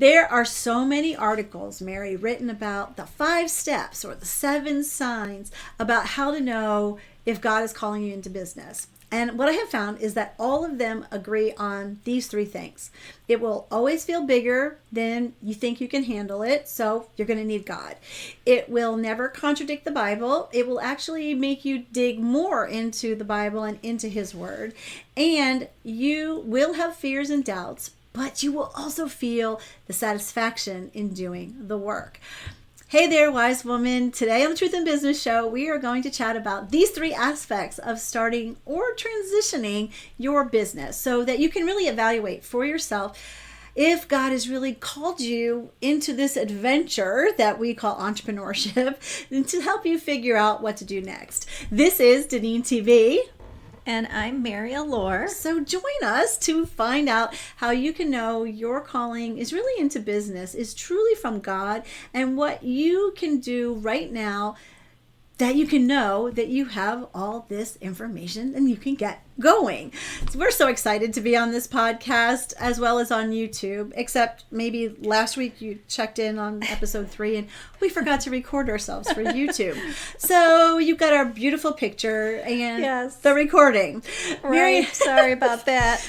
There are so many articles, Mary, written about the 5 steps or the 7 signs about how to know if God is calling you into business. And what I have found is that all of them agree on these 3 things. It will always feel bigger than you think you can handle it, so you're going to need God. It will never contradict the Bible. It will actually make you dig more into the Bible and into His Word. And you will have fears and doubts, but you will also feel the satisfaction in doing the work. Hey there, wise woman. Today on the Truth in Business Show, we are going to chat about these 3 aspects of starting or transitioning your business so that you can really evaluate for yourself if God has really called you into this adventure that we call entrepreneurship and to help you figure out what to do next. This is DeneenTB. And I'm Mary Allure. So join us to find out how you can know your calling is really into business, is truly from God, and what you can do right now that you can know that you have all this information and you can get going. So we're so excited to be on this podcast as well as on YouTube, except maybe last week you checked in on episode 3 and we forgot to record ourselves for YouTube. So you've got our beautiful picture and the recording. Right. Mary, sorry about that.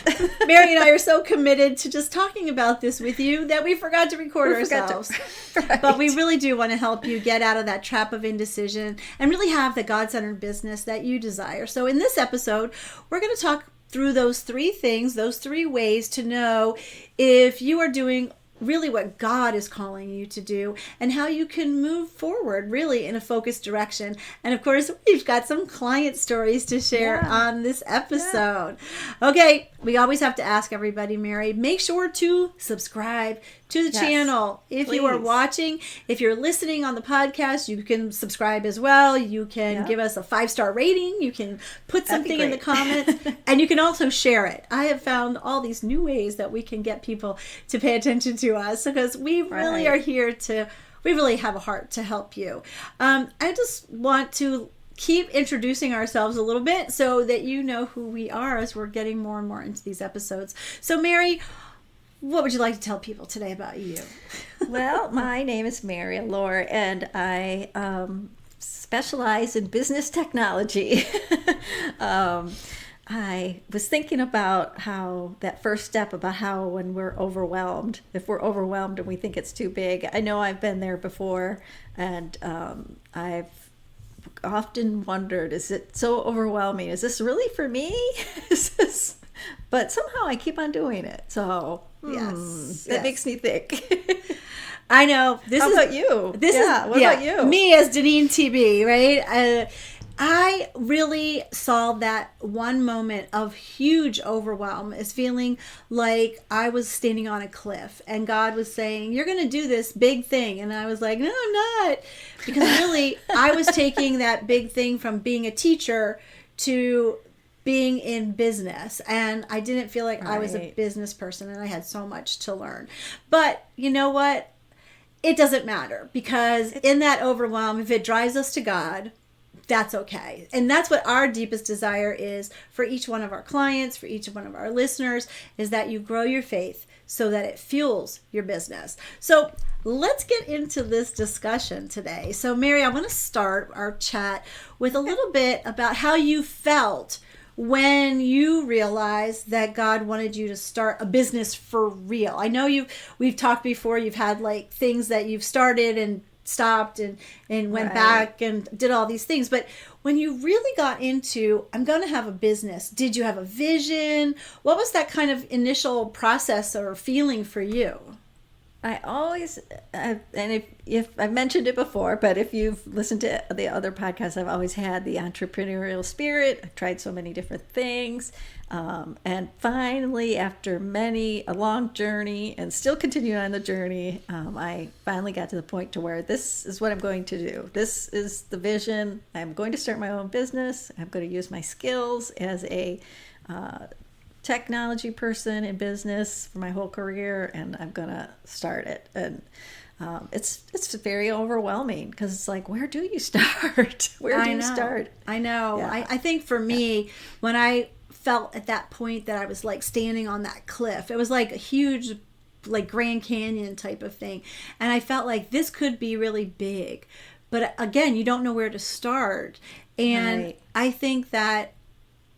Mary and I are so committed to just talking about this with you that we forgot to record ourselves. Right. But we really do want to help you get out of that trap of indecision and really have the God-centered business that you desire. So in this episode, we're going to talk through those 3 things, those 3 ways to know if you are doing really what God is calling you to do and how you can move forward really in a focused direction. And of course, we've got some client stories to share on this episode. Okay, we always have to ask everybody, Mary, make sure to subscribe to the channel. If you are watching, if you're listening on the podcast, you can subscribe as well. You can give us a 5-star rating. You can put something in the comments and you can also share it. I have found all these new ways that we can get people to pay attention to us because we really are here to, we really have a heart to help you. I just want to keep introducing ourselves a little bit so that you know who we are as we're getting more and more into these episodes. So Mary, what would you like to tell people today about you? Well, my name is Mary Allure, and I specialize in business technology. I was thinking about how that first step about how when we're overwhelmed, if we're overwhelmed and we think it's too big. I know I've been there before, and I've often wondered, is it so overwhelming? Is this really for me? But somehow I keep on doing it. So that makes me think. I know. How about you? What about you? Me as DeneenTB, right? I really saw that one moment of huge overwhelm as feeling like I was standing on a cliff and God was saying, you're going to do this big thing. And I was like, no, I'm not. Because really, I was taking that big thing from being a teacher to being in business, and I didn't feel like I was a business person, and I had so much to learn. But you know what? It doesn't matter, because in that overwhelm, if it drives us to God, that's okay. And that's what our deepest desire is for each one of our clients, for each one of our listeners, is that you grow your faith so that it fuels your business. So let's get into this discussion today. So Mary, I want to start our chat with a little bit about how you felt when you realized that God wanted you to start a business for real. I know we've talked before, you've had like things that you've started and stopped and went back and did all these things. But when you really got into, I'm going to have a business, did you have a vision? What was that kind of initial process or feeling for you? I always, and if I've mentioned it before, but if you've listened to the other podcasts, I've always had the entrepreneurial spirit. I've tried so many different things. And finally, after a long journey and still continuing on the journey, I finally got to the point to where this is what I'm going to do. This is the vision. I'm going to start my own business. I'm going to use my skills as a technology person in business for my whole career, and I'm gonna start it. And it's very overwhelming because it's like, where do you start? Where do you start? I know. Yeah. I think for me, when I felt at that point that I was like standing on that cliff, it was like a huge like Grand Canyon type of thing. And I felt like this could be really big. But again, you don't know where to start. And Right. I think that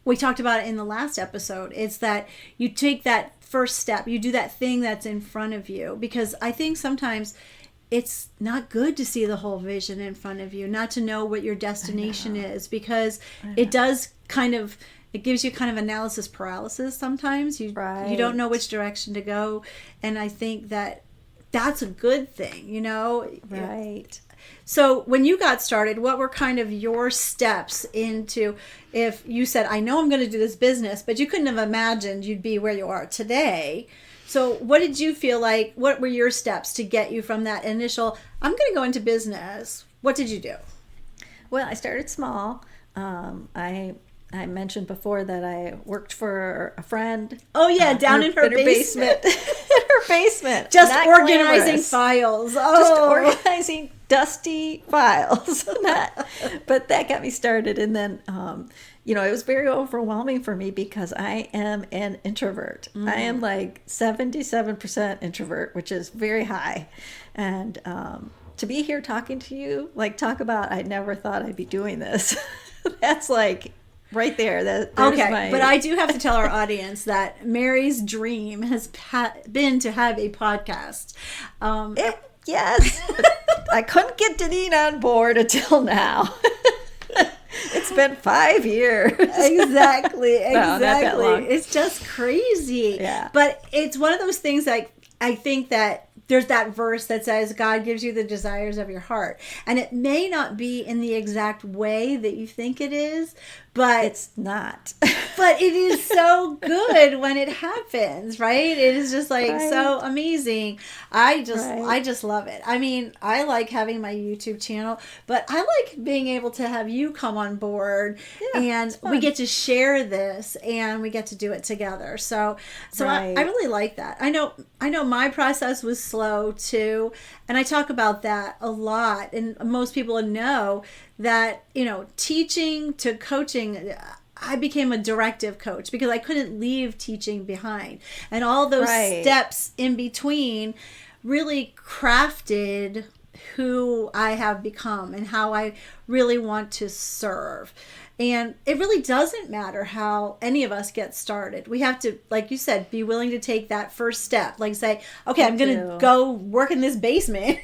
we talked about it in the last episode. It's that you take that first step, you do that thing that's in front of you. Because I think sometimes it's not good to see the whole vision in front of you, not to know what your destination is, because it does it gives you kind of analysis paralysis sometimes. You don't know which direction to go. And I think that that's a good thing, you know? Right. So when you got started, what were kind of your steps into, if you said, I know I'm going to do this business, but you couldn't have imagined you'd be where you are today. So what did you feel like, what were your steps to get you from that initial, I'm going to go into business? What did you do? Well, I started small. I mentioned before that I worked for a friend. Oh yeah, down in her basement. In her basement. Just Not organizing glamorous. files. Just Oh. organizing dusty files. But that got me started. And then, it was very overwhelming for me because I am an introvert. I am like 77% introvert, which is very high. And to be here talking to you, talk about, I never thought I'd be doing this. That's like right there. Okay, but I do have to tell our audience that Mary's dream has been to have a podcast. Yes, I couldn't get Deneen on board until now. It's been 5 years. Exactly. No, not that long. It's just crazy. Yeah. But it's one of those things that I think that there's that verse that says God gives you the desires of your heart. And it may not be in the exact way that you think it is, but it's not. But it is so good when it happens, right? It is just like so amazing. I just love it. I mean, I like having my YouTube channel, but I like being able to have you come on board and we get to share this and we get to do it together. So I really like that. I know my process was slow too, and I talk about that a lot, and most people know that, teaching to coaching, I became a directive coach because I couldn't leave teaching behind. And all those steps in between really crafted who I have become and how I really want to serve. And it really doesn't matter how any of us get started. We have to, like you said, be willing to take that first step. Like say, okay, I'm going to go work in this basement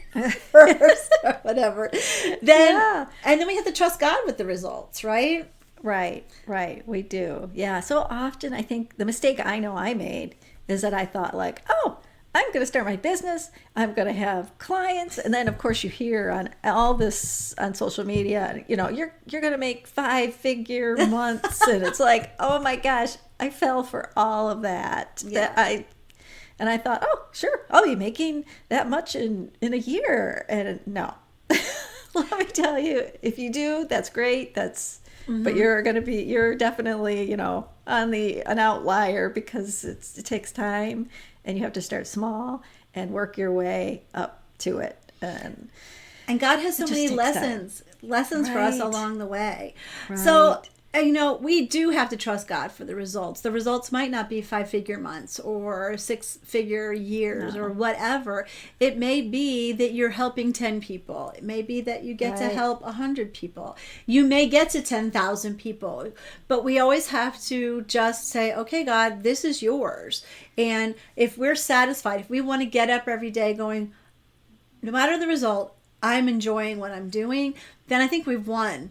first or whatever. And then we have to trust God with the results, right? Right. We do. Yeah. So often I think the mistake I know I made is that I thought I'm going to start my business. I'm going to have clients. And then of course you hear on all this on social media, you're going to make 5-figure months. And it's like, oh my gosh, I fell for all of that. Yeah. And I thought, oh, sure, I'll be making that much in a year. And no, let me tell you, if you do, that's great. But you're definitely, an outlier because it takes time and you have to start small and work your way up to it. And God has so many lessons for us along the way. Right. So, we do have to trust God for the results. The results might not be 5-figure months or 6-figure years or whatever. It may be that you're helping 10 people. It may be that you get to help 100 people. You may get to 10,000 people. But we always have to just say, okay, God, this is yours. And if we're satisfied, if we want to get up every day going, no matter the result, I'm enjoying what I'm doing, then I think we've won,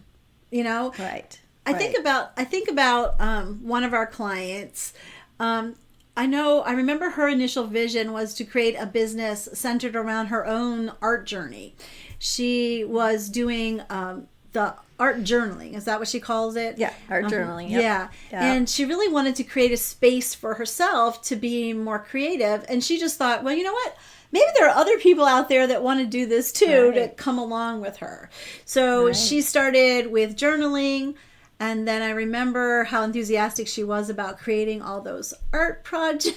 Right. I think about one of our clients. I remember her initial vision was to create a business centered around her own art journey. She was doing the art journaling. Is that what she calls it? Yeah, art journaling. Yep. Yeah. And she really wanted to create a space for herself to be more creative. And she just thought, well, you know what? Maybe there are other people out there that want to do this too to come along with her. So she started with journaling. And then I remember how enthusiastic she was about creating all those art projects.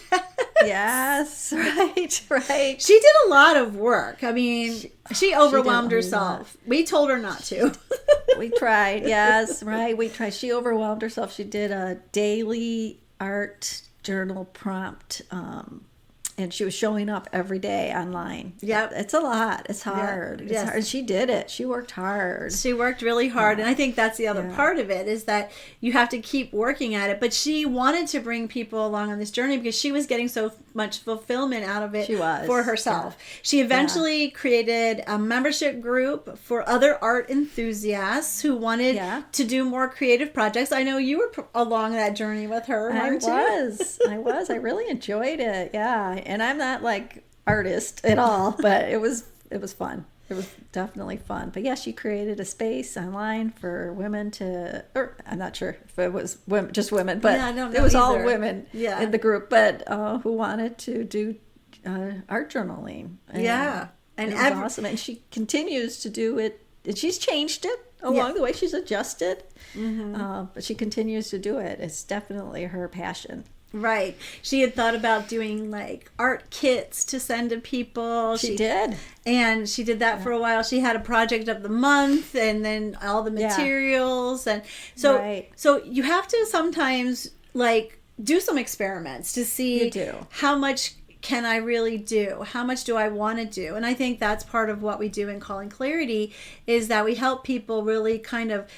Yes, right. She did a lot of work. I mean, she overwhelmed herself. We told her not to. We tried, yes, right. We tried. She overwhelmed herself. She did a daily art journal prompt and she was showing up every day online. Yep. It's a lot. It's hard. Yeah. It's Yes. hard. She did it. She worked hard. She worked really hard. And I think that's the other part of it, is that you have to keep working at it. But she wanted to bring people along on this journey because she was getting so much fulfillment out of it for herself. Yeah. She eventually created a membership group for other art enthusiasts who wanted to do more creative projects. I know you were along that journey with her, weren't you? I was. I really enjoyed it. Yeah. And I'm not like artist at all, but it was fun. It was definitely fun. But yeah, she created a space online for women to, or I'm not sure if it was women, just women, but it was all women in the group, but who wanted to do art journaling. And and it was awesome. And she continues to do it. And she's changed it along the way. She's adjusted, but she continues to do it. It's definitely her passion. Right. She had thought about doing like art kits to send to people. She did. And she did that for a while. She had a project of the month and then all the materials. And so so you have to sometimes like do some experiments to see how much can I really do? How much do I want to do? And I think that's part of what we do in Calling Clarity, is that we help people really kind of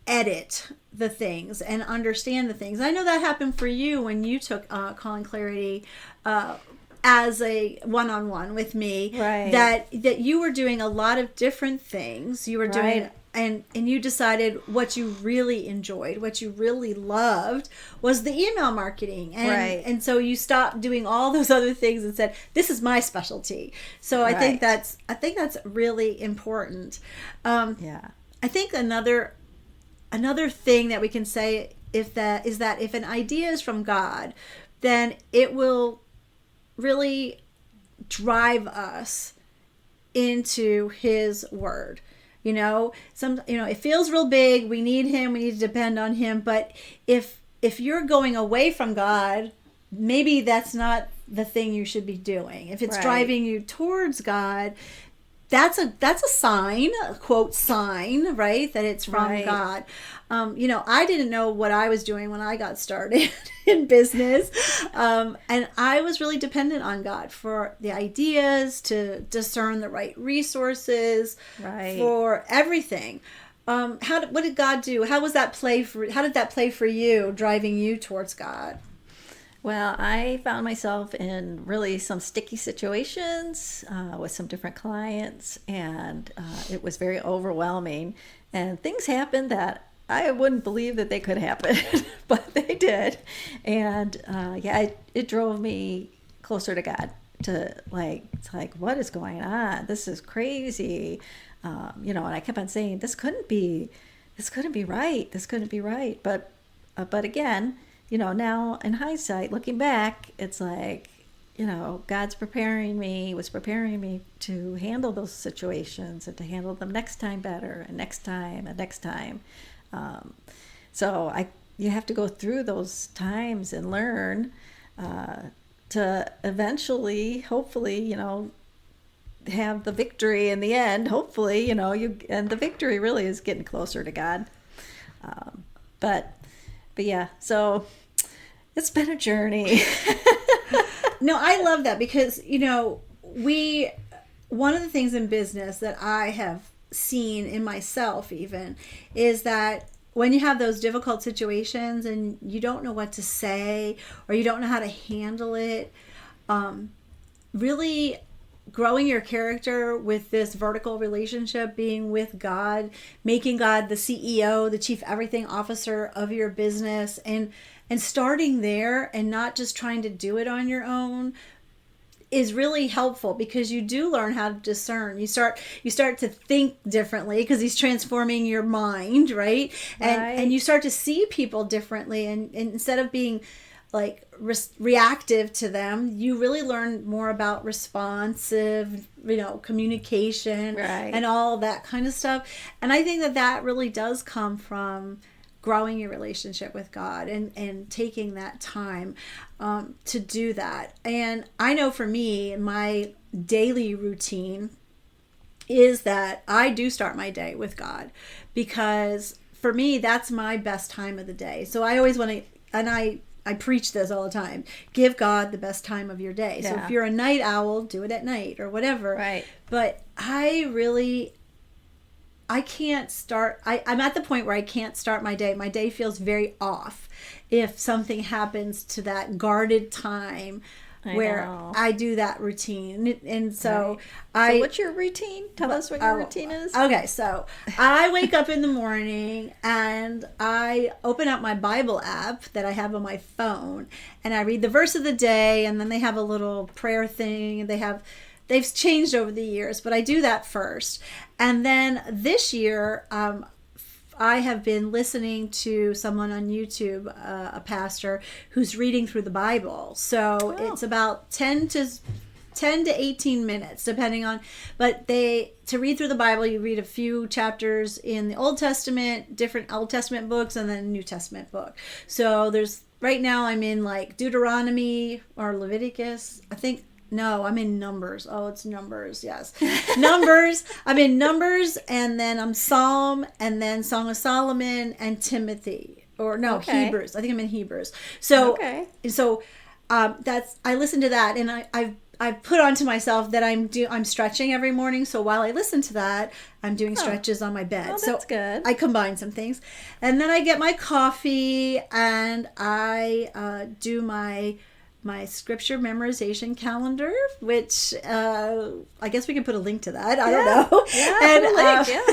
edit the things and understand the things. I know that happened for you when you took Calling Clarity as a one-on-one with me, that you were doing a lot of different things. You were doing and you decided what you really enjoyed, what you really loved was the email marketing. And so you stopped doing all those other things and said, this is my specialty. So I think that's really important. I think another thing that we can say is that if an idea is from God, then it will really drive us into His Word. It feels real big. We need Him. We need to depend on Him. But if you're going away from God, maybe that's not the thing you should be doing. If it's driving you towards God, that's a sign, a quote sign, right? That it's from God. I didn't know what I was doing when I got started in business. And I was really dependent on God for the ideas, to discern the right resources, for everything. What did God do? How did that play for you, driving you towards God? Well, I found myself in really some sticky situations with some different clients, and it was very overwhelming. And things happened that I wouldn't believe that they could happen, but they did. And it drove me closer to God. It's like, what is going on? This is crazy. And I kept on saying, this couldn't be right. This couldn't be right. But again, now in hindsight, looking back, it's like, God's was preparing me to handle those situations and to handle them next time better, and next time and next time. You have to go through those times and learn to eventually, hopefully, have the victory in the end. Hopefully, and the victory really is getting closer to God. But yeah, so it's been a journey. No, I love that because, one of the things in business that I have seen in myself even is that when you have those difficult situations and you don't know what to say or you don't know how to handle it, really growing your character with this vertical relationship, being with God, making God the CEO, the chief everything officer of your business, and starting there and not just trying to do it on your own is really helpful, because you do learn how to discern. You start to think differently because He's transforming your mind, right? And you start to see people differently, and instead of being like reactive to them, you really learn more about responsive, communication, and all that kind of stuff. And I think that really does come from growing your relationship with God and taking that time to do that. And I know for me, my daily routine is that I do start my day with God, because for me, that's my best time of the day. So I always want to, and I I preach this all the time. Give God the best time of your day. So Yeah. if you're a night owl, do it at night or whatever. Right. But I can't start, I'm at the point where I can't start my day. My day feels very off if something happens to that guarded time where I do that routine. And so So what's your routine? Tell us what your routine is. Okay, so I wake up in the morning and I open up my Bible app that I have on my phone and I read the verse of the day, and then they have a little prayer thing. They've changed over the years, but I do that first. And then this year, I have been listening to someone on YouTube, a pastor, who's reading through the Bible. So it's about 10 to 18 minutes, depending on, but to read through the Bible, you read a few chapters in the Old Testament, different Old Testament books, and then a New Testament book. So right now I'm in like Deuteronomy or Leviticus, I think. No, I'm in Numbers. Oh, it's Numbers. Yes. Numbers. I'm in Numbers, and then I'm Psalm, and then Song of Solomon, and Timothy. Hebrews. I think I'm in Hebrews. So, I listen to that, and I've put onto myself that I'm stretching every morning. So while I listen to that, I'm doing stretches on my bed. Oh, that's good. I combine some things, and then I get my coffee, and I do my scripture memorization calendar, which I guess we can put a link to that. I don't know. Yeah,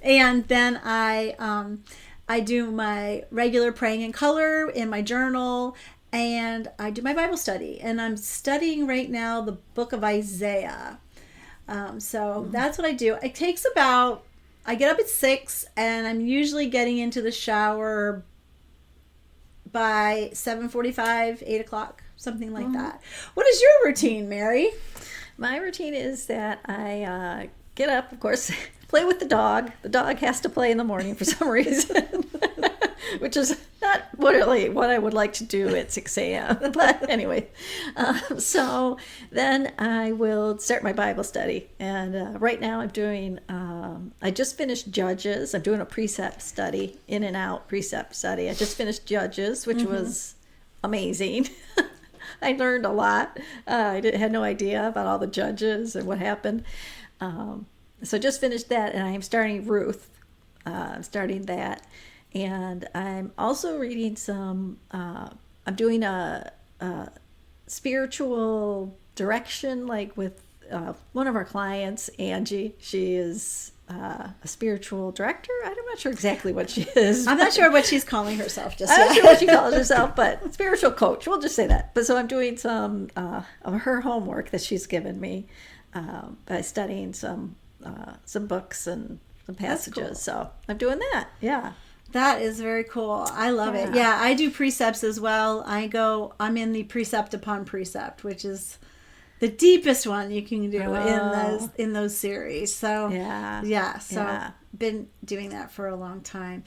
and then I do my regular praying in color in my journal, and I do my Bible study. And I'm studying right now the book of Isaiah. So that's what I do. It takes I get up at 6, and I'm usually getting into the shower by 7:45, 8 o'clock. Something like that. What is your routine, Mary? My routine is that I get up, of course, play with the dog. The dog has to play in the morning for some reason, which is not really what I would like to do at 6 a.m. But anyway, so then I will start my Bible study. And right now I'm doing, I just finished Judges. I'm doing a precept study, in and out precept study. I just finished Judges, which was amazing. I learned a lot. I had no idea about all the judges and what happened. So just finished that, and I am starting Ruth. I'm starting that. And I'm also reading some, I'm doing a spiritual direction, like with one of our clients, Angie. She is a spiritual director. I'm not sure exactly what she is. I'm not sure what she's calling herself just I'm yet. not sure what she calls herself, but spiritual coach. We'll just say that. But so I'm doing some of her homework that she's given me by studying some books and some passages. Cool. So I'm doing that. Yeah. That is very cool. I love it. Yeah, I do precepts as well. I'm in the precept upon precept, which is the deepest one you can do in those series. So been doing that for a long time.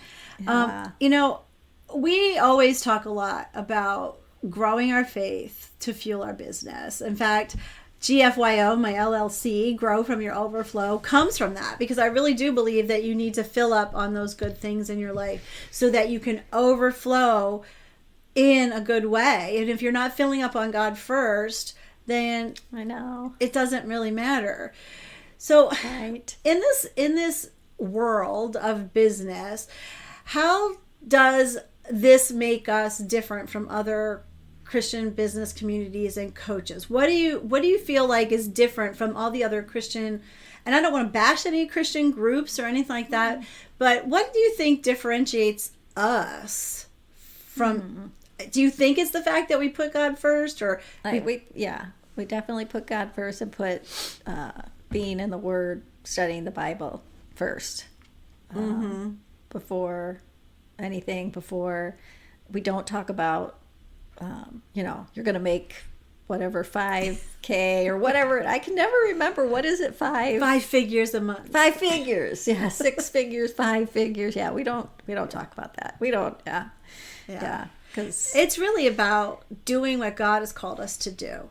We always talk a lot about growing our faith to fuel our business. In fact, GFYO, my LLC, Grow From Your Overflow, comes from that, because I really do believe that you need to fill up on those good things in your life so that you can overflow in a good way. And if you're not filling up on God first, then I know it doesn't really matter. So in this world of business, how does this make us different from other Christian business communities and coaches? What do you feel like is different from all the other Christian, and I don't want to bash any Christian groups or anything like that, but what do you think differentiates us from do you think it's the fact that we put God first, or we definitely put God first and put being in the Word, studying the Bible first before anything. Before we don't talk about you're going to make whatever 5K or whatever. I can never remember, what is it? 5 figures a month. 5 figures. Yeah, 6 figures, 5 figures. Yeah, we don't talk about that. We don't. Yeah. Because it's really about doing what God has called us to do.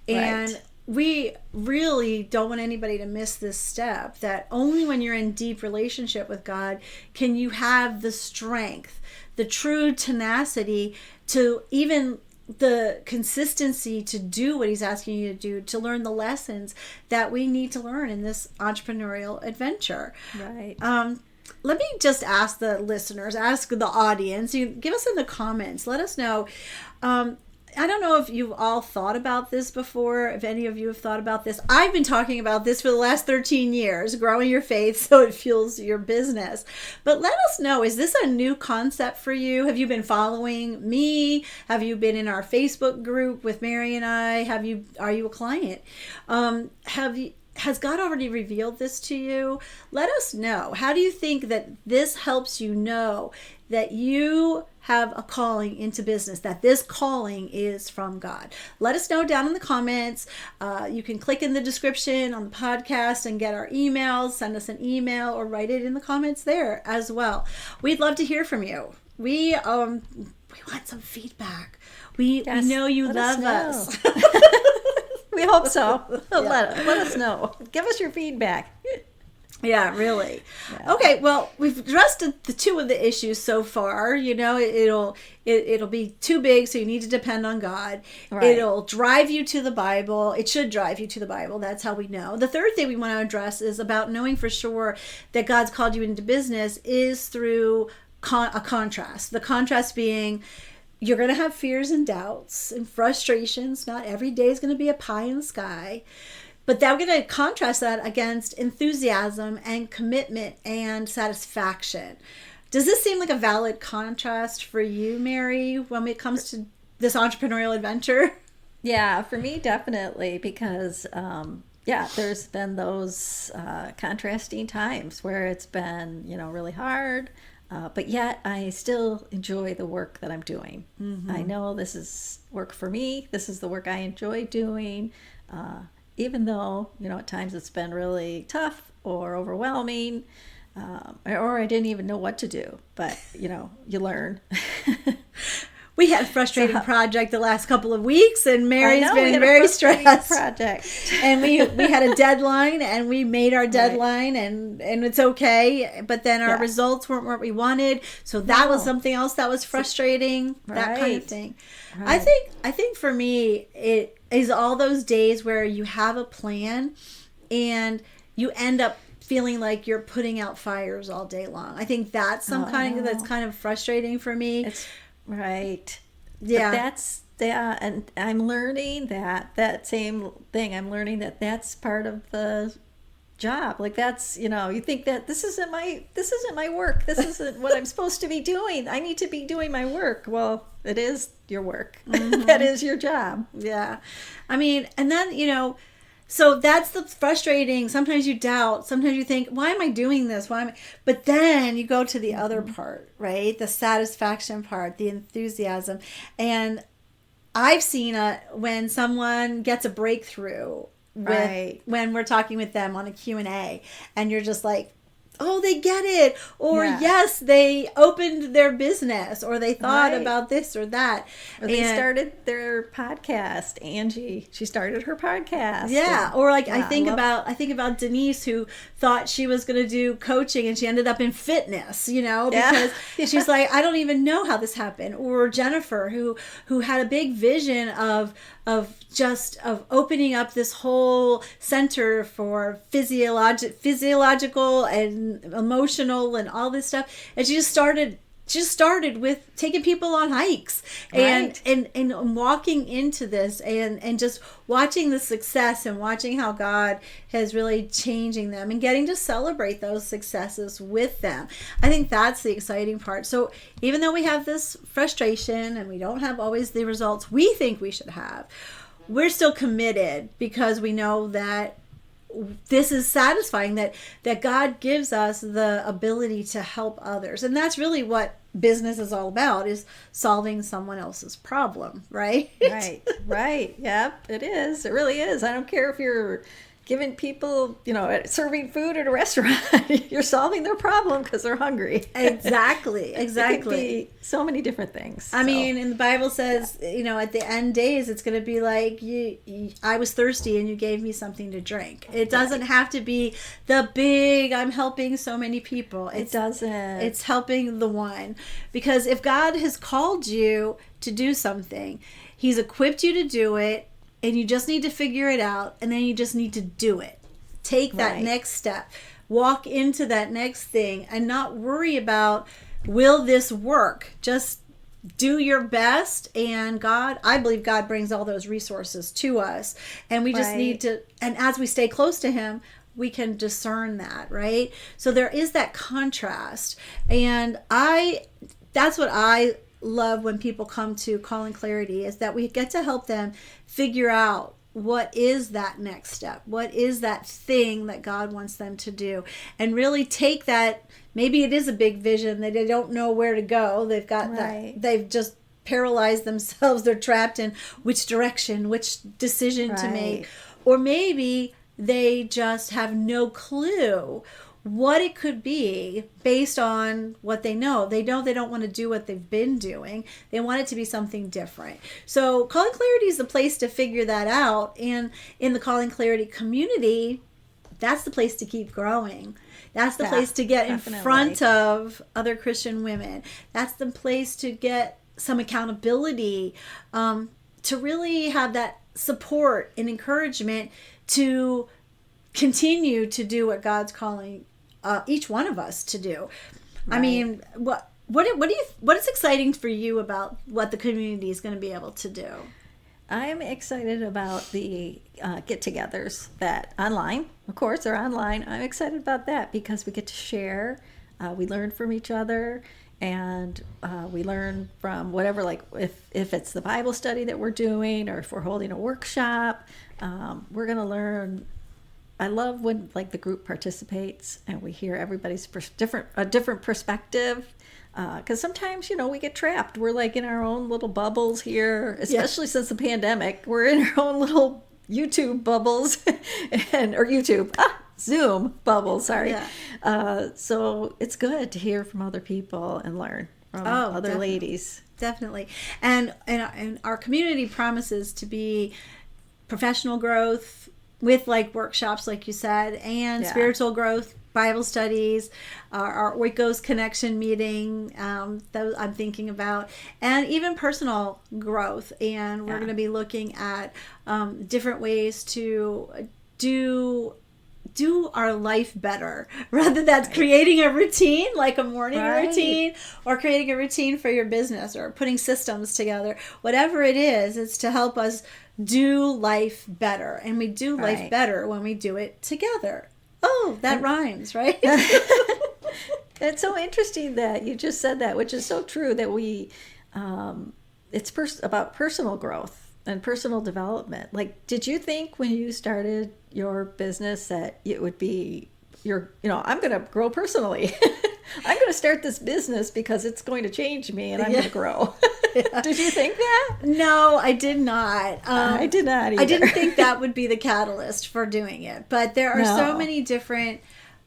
And we really don't want anybody to miss this step, that only when you're in deep relationship with God can you have the strength, the true tenacity to even the consistency to do what he's asking you to do, to learn the lessons that we need to learn in this entrepreneurial adventure. Right. Let me just ask the listeners, ask the audience, you give us in the comments, let us know. I don't know if you've all thought about this before, if any of you have thought about this. I've been talking about this for the last 13 years, growing your faith so it fuels your business. But let us know, is this a new concept for you? Have you been following me? Have you been in our Facebook group with Mary and I? Are you a client? Has God already revealed this to you? Let us know. How do you think that this helps you know that you have a calling into business, that this calling is from God? Let us know down in the comments. You can click in the description on the podcast and get our emails, send us an email, or write it in the comments there as well. We'd love to hear from you. We want some feedback. We know you love us. We hope so. Let us know. Give us your feedback. Yeah, really. Yeah. Okay, well, we've addressed the two of the issues so far. You know, it'll be too big, so you need to depend on God. Right. It'll drive you to the Bible. It should drive you to the Bible. That's how we know. The third thing we want to address is about knowing for sure that God's called you into business is through a contrast. The contrast being, you're going to have fears and doubts and frustrations. Not every day is going to be a pie in the sky. But then we're going to contrast that against enthusiasm and commitment and satisfaction. Does this seem like a valid contrast for you, Mary, when it comes to this entrepreneurial adventure? Yeah, for me, definitely, because, there's been those contrasting times where it's been, really hard. But yet I still enjoy the work that I'm doing. Mm-hmm. I know this is work for me. This is the work I enjoy doing. Even though, at times it's been really tough or overwhelming, or I didn't even know what to do. But, you learn. We had a frustrating project the last couple of weeks, and Mary's been very stressed. Project. And we had a deadline, and we made our deadline, and it's okay. But then our results weren't what we wanted, so that was something else that was frustrating. That kind of thing. Right. I think for me, it is all those days where you have a plan, and you end up feeling like you're putting out fires all day long. I think that's that's kind of frustrating for me. Right. Yeah. But and I'm learning that same thing. I'm learning that that's part of the job. Like that's, you think that this isn't my work. This isn't what I'm supposed to be doing. I need to be doing my work. Well, it is your work. Mm-hmm. That is your job. Yeah. I mean, and then, so that's the frustrating. Sometimes you doubt. Sometimes you think, why am I doing this? But then you go to the other part, right? The satisfaction part, the enthusiasm. And I've seen when someone gets a breakthrough when we're talking with them on a Q&A, and you're just like, oh, they get it. Or yes, they opened their business, or they thought about this or that. Or they started their podcast. Angie, she started her podcast. Yeah. Or I think about Denise, who thought she was going to do coaching, and she ended up in fitness, because she's like, I don't even know how this happened. Or Jennifer, who had a big vision of opening up this whole center for physiological and emotional and all this stuff, and she just started with taking people on hikes and walking into this and just watching the success and watching how God has really changing them and getting to celebrate those successes with them. I think that's the exciting part. So even though we have this frustration and we don't have always the results we think we should have, we're still committed because we know that this is satisfying, that God gives us the ability to help others. And that's really what business is all about, is solving someone else's problem, right? Right. Yep, it is. It really is. I don't care if you're giving people, serving food at a restaurant. You're solving their problem because they're hungry. Exactly. It could be so many different things. I mean, and the Bible says, at the end days, it's going to be like, I was thirsty and you gave me something to drink. It doesn't have to be the big, I'm helping so many people. It doesn't. It's helping the one. Because if God has called you to do something, He's equipped you to do it, and you just need to figure it out, and then you just need to do it. Take that next step. Walk into that next thing and not worry about, will this work? Just do your best, and I believe God brings all those resources to us, and we just need to, and as we stay close to Him, we can discern that, right? So there is that contrast, and that's what I love when people come to Calling Clarity, is that we get to help them figure out what is that next step, what is that thing that God wants them to do, and really take that. Maybe it is a big vision that they don't know where to go. They've got that, they've just paralyzed themselves. They're trapped in which direction, which decision to make, or maybe they just have no clue what it could be based on what they know. They don't want to do what they've been doing. They want it to be something different. So Calling Clarity is the place to figure that out. And in the Calling Clarity community, that's the place to keep growing. That's the place to get in front of other Christian women. That's the place to get some accountability, to really have that support and encouragement to continue to do what God's calling each one of us to do. I mean, what is exciting for you about what the community is going to be able to do? I'm excited about the get-togethers that online, of course, they're online. I'm excited about that because we get to share, we learn from each other, and we learn from whatever, like if it's the Bible study that we're doing, or if we're holding a workshop, we're going to learn. I love when the group participates and we hear everybody's different perspective. Because sometimes, we get trapped. We're in our own little bubbles here, especially since the pandemic. We're in our own little YouTube bubbles Zoom bubbles, sorry. So it's good to hear from other people and learn from other ladies. Definitely. And our community promises to be professional growth with workshops, like you said, and spiritual growth, Bible studies, our Oikos connection meeting, that I'm thinking about, and even personal growth. And we're going to be looking at different ways to do our life better, rather than creating a routine, like a morning routine, or creating a routine for your business, or putting systems together. Whatever it is, it's to help us do life better. And we do life better when we do it together. Oh, that rhymes, right? It's so interesting that you just said that, which is so true, that we it's about personal growth and personal development. Did you think when you started your business that it would be I'm going to grow personally? I'm going to start this business because it's going to change me and I'm going to grow. Did you think that? No, I did not. I did not either. I didn't think that would be the catalyst for doing it. But there are so many different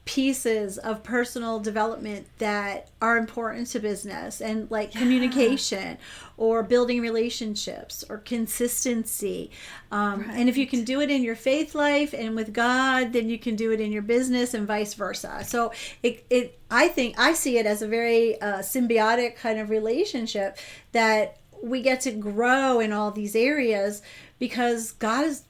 pieces of personal development that are important to business, and communication, or building relationships, or consistency. And if you can do it in your faith life and with God, then you can do it in your business, and vice versa. So I see it as a very symbiotic kind of relationship, that we get to grow in all these areas because God is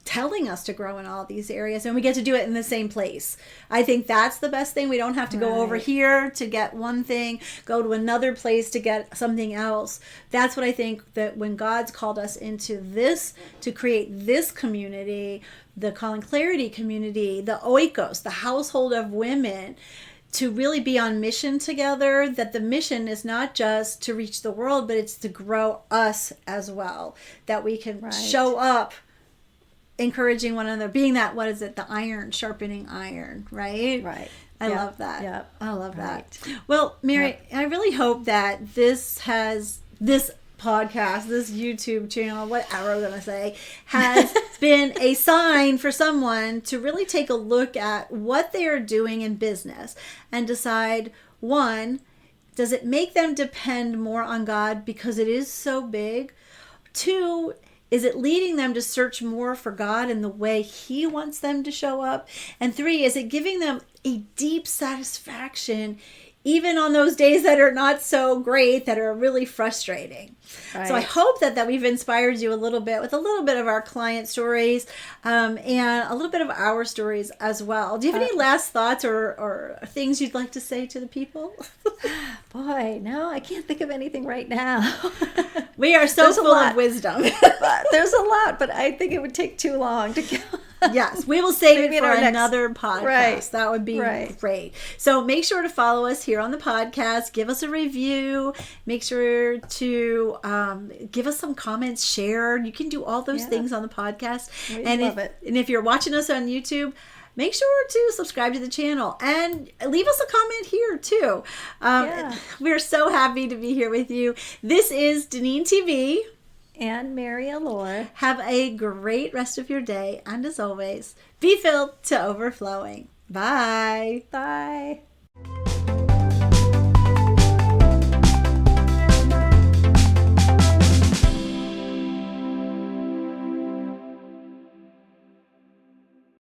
telling us to grow in all these areas, and we get to do it in the same place. I think that's the best thing. We don't have to go over here to get one thing, go to another place to get something else. That's what I think, that when God's called us into this, to create this community, the Calling Clarity community, the Oikos, the household of women, to really be on mission together, that the mission is not just to reach the world, but it's to grow us as well, that we can show up encouraging one another, being that, the iron sharpening iron, right? I love that. I love that. Well, Mary, I really hope that this podcast, this YouTube channel, whatever I'm going to say, has been a sign for someone to really take a look at what they are doing in business and decide, one, does it make them depend more on God because it is so big? Two, is it leading them to search more for God in the way He wants them to show up? And three, is it giving them a deep satisfaction even on those days that are not so great, that are really frustrating? Right. So I hope that we've inspired you a little bit with a little bit of our client stories and a little bit of our stories as well. Do you have any last thoughts or things you'd like to say to the people? Boy, no, I can't think of anything right now. We are so full of wisdom. There's a lot, but I think it would take too long to go. Yes, we will save it for another podcast. Right. That would be great. So make sure to follow us here on the podcast. Give us a review. Make sure to give us some comments, share. You can do all those things on the podcast. We love it. And if you're watching us on YouTube, make sure to subscribe to the channel and leave us a comment here too. We're so happy to be here with you. This is DeneenTB. And Mary Allure. Have a great rest of your day. And as always, be filled to overflowing. Bye. Bye.